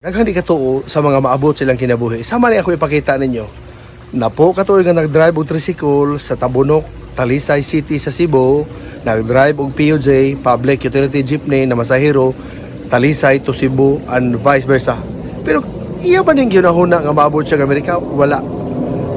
Daghang di katuo sa mga maabot silang kinabuhi. Sama ni ako ipakita ninyo. Napo katuo nga nag-drive og tricycle sa Tabunok, Talisay City sa Cebu, nag-drive og PUJ, Public Utility Jeepney na masahero, Talisay to Cebu and vice versa. Pero iya ba ning ginahuna nga maabot siya sa Amerika? Wala.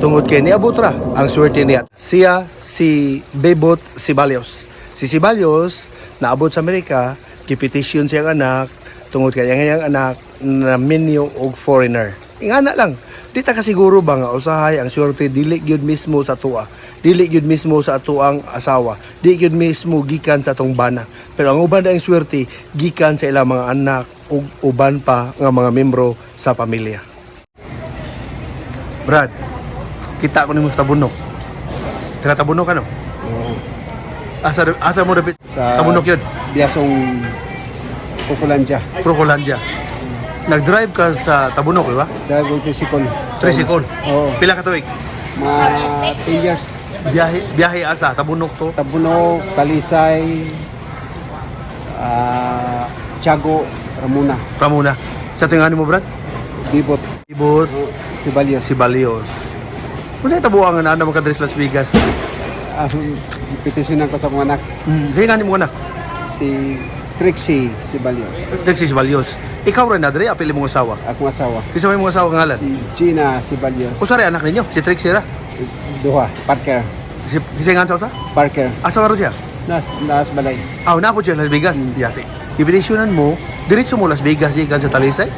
Tungod kay niabot ra ang swerte niya. Siya si Bebot Sibalios. Si Sibalios naabot sa Amerika, gipetisyon siyang anak tungod kay ang anak na minyo og foreigner. Ingana lang, di ta kasiguro ba nga usahay ang swerte dili gyud mismo sa tuwa, dili gyud mismo sa atuang asawa, di gyud mismo gikan sa atong bana. Pero ang uban daing swerte gikan sa ilang mga anak ug uban pa nga mga membro sa pamilya. Brad, kita ko nimo sa Tabunok. Taga Tabunok ano? Oo. Asa mo dapit? Sa Tabunok yun. Biasong Kukulandia. Procolandia. Nag-drive ka sa Tabunok, di ba? Dahil ko tricycle. Tricycle. Oo. Pila ka tuig? Mga 10 years. Biyahe asa Tabunok to. Tabunok, Talisay, Tiago, Ramona, Ramona. Sa tingani mo, Brad? Bibot, Ibot, Sibalios. Sibalios. Kung sa'yo tabuang nga na makadres Las Vegas. Petisyonan ko sa mga anak. Sa'yo nga ni mo anak? Si Trixie Sibalios. Texas Sibalios. Ikaw rin na, Dre, apili mong asawa. Akong asawa. Kisa may mong asawa ngalan? Si Gina Sibalios. Kung sa'yo anak ninyo, si Trixie ra. Duha. Parker. Si nga sa usa? Parker. Asawa ro siya? Nas balay. Napod siya Las Vegas. Yate. Ibitisyonan mo, diretso mo Las Vegas, ikan sa Talisay?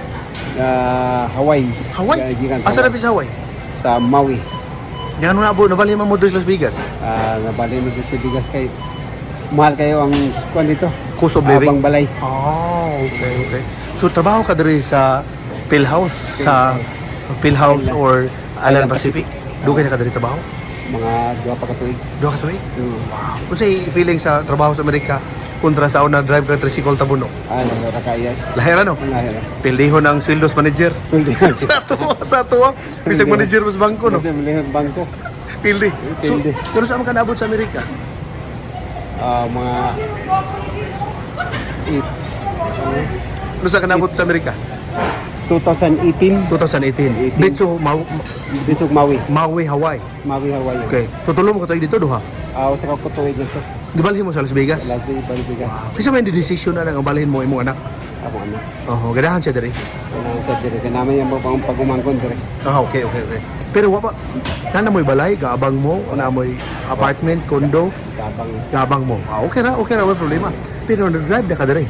Hawaii. Hawaii? Gikan sa Asa Hawaii. na sa Hawaii? Sa Maui. Yan na po, nabali mo Las Vegas. Nabali mo sa Bigas kay mahal kayo ang kwan dito. Cost of living? Abang balay. Okay. So, trabaho ka diri sa PhilHouse, sa PhilHouse or Island Pacific? Dugay na ka diri trabaho? Mga dua pa katuig. Duha ka tuig? Wow. Kung sa'y feeling sa trabaho sa Amerika kontra sa una drive ka tricycle Tabunok? Nakakaya. Lahir ano? Lahir. Pilihon ang sweldos manager. sa tuwa. Bisag manager mas bangko, no? Kasi malihon bangko. Pildi. So, Pildi. pero saan ka naabot sa Amerika? Mga Ano saan ka naabot sa Amerika? 2018. 2018. Dito Dito Maui. Maui, Hawaii. Maui, Hawaii. Okay. So, tulo mo ka tayo dito, duha? Sa kakutuig nito. Di balhin mo sa Las Vegas? Las Vegas. Kasi may decision na nang balhin mo imong anak. Ako ano. Ganahan siya diri. Kailangan sa dire. Kailangan yan mo pang pagumangkon dire. Okay. Pero wapa, nana mo'y balay, gaabang mo, na mo'y apartment, condo, Gabang. gaabang mo. Okay ra, may problema. Pero nag-drive na ka diri.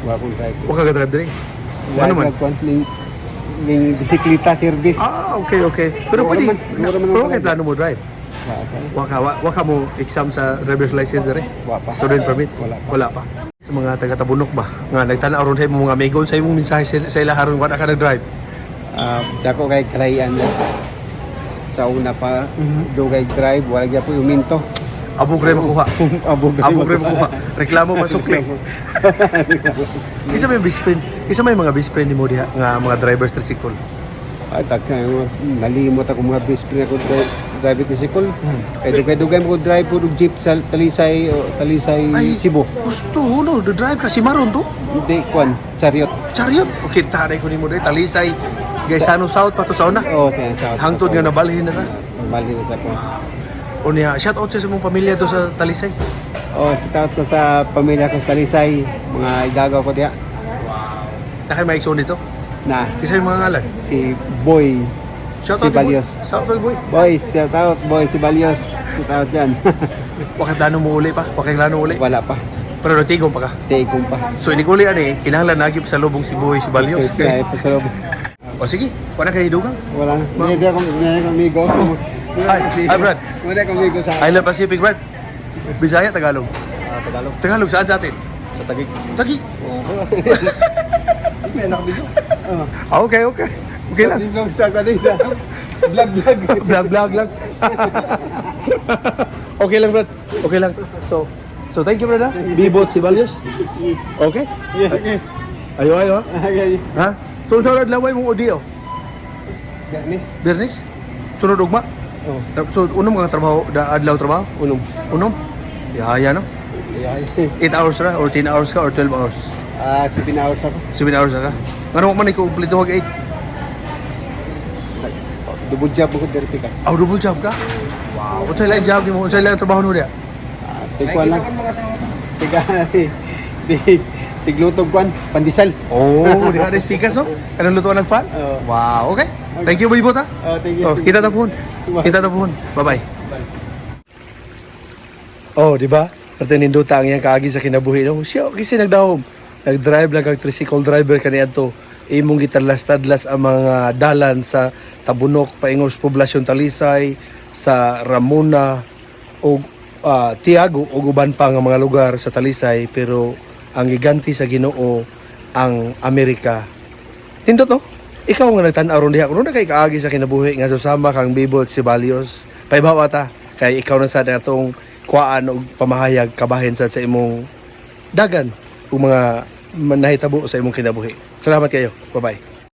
Wa kong drive. Huwag ka drive diri. Ano man? Ning bisikleta service. Okay. Pero Mura pwede, man, mura man pero ang kay plano mo drive. Waka mo exam sa driver's license diri? Wa pa. Student permit? Wala Wala pa. pa. Sa mga taga-Tabunok ba? Nga, nagtanaw ron tayo mga amigo, sa imong mensahe sa ila haron wala ka nag-drive. Dako kay kalayan na. Sa una pa, dugay drive, wala gyud po uminto. Abog rin makuha. Abog Abog rin makuha. Reklamo pasukli. Isa may best friend. Isa may mga best friend ni mo diha nga mga drivers tricycle. Ay, nalimot ako mga best friend ako drive tricycle. Kay dugay mo drive po jeep sa Talisay Cebu. Gusto no, the drive kasi maron to. Hindi kwan, chariot. Chariot. Okay, taray ko ni mo diha Talisay. Gaisano South pa to sa una. Siya sa. Hangtod nga nabalhin na ta. Bali na sa ko. O niya, shout out sa mong pamilya to sa Talisay. Shout out ko sa pamilya ko sa Talisay, mga igagaw ko diha. Nakay maikso nito. Na Kisa yung mga ngalan. si Boy Shout out Sibalios. Shout out boy. Shout out Boy Sibalios. Shout out dyan. Wakit plano mo uli pa. Wakit plano uli. Wala pa. Pero natigong pa ka. Tigong pa. So inikuli ani, kinahanglan nagip sa lubong si Boy si Balios. Kaya pasalob. O sige, wala kayo dugang. Wala. Hindi ako amigo. Hi, Brad. Wala akong amigo sa Island Pacific, Brad. Bisaya, Tagalog. Tagalog. Tagalog, saan sa atin? Sa Taguig. Tagi. May nakabigyo. Okay. Okay lang. Bigong sa kanina. Vlog. Vlog lang. Okay lang, Brad. Okay lang. So thank you, Brad. Bibot si Balios. Okay? Ayo. Ha? So sunod laway mong audio. Bernis? Sunod ugma? So unom ka trabaho, adlaw trabaho? Unom. Unom? Yaya no? 8 hours ra or 10 hours ka or 12 hours? Si Binaos ako. 7 hours ka. Ngano man ikaw kumplito hag 8? Double job ako dari Pikas. Aw, double job ka? Wow, unsay lain job nimo? Unsay lain trabaho mo diya? Tigkuan lang. Tiga, tiglutog kwan, pandisal. Oh, di ada stikas no? Kanang lutuan nagpan? Oo. Wow, okay. Thank you, Boy Bota. Thank you. Oh, kita tapon. Kita tapon. Bye-bye. Oh, di ba? Parte ninduta ang iyang kaagi sa kinabuhi no. Siya kasi nagdahom. Nag-drive lang kag tricycle driver kaniadto. Imong gitadlas-tadlas ang mga dalan sa Tabunok, paingos poblasyon Talisay, sa Ramona o Tiago o uban pa nga mga lugar sa Talisay, pero ang giganti sa Ginoo ang Amerika. Nindot no? Ikaw nga nagtan-aw ron diha kuno na kay kaagi sa kinabuhi nga susama kang Bibot si Balios. Paibaw ata kay ikaw na sa natong kuan og pamahayag kabahin sa imong dagan ug mga nahitabo sa imong kinabuhi. Salamat kayo. Bye-bye.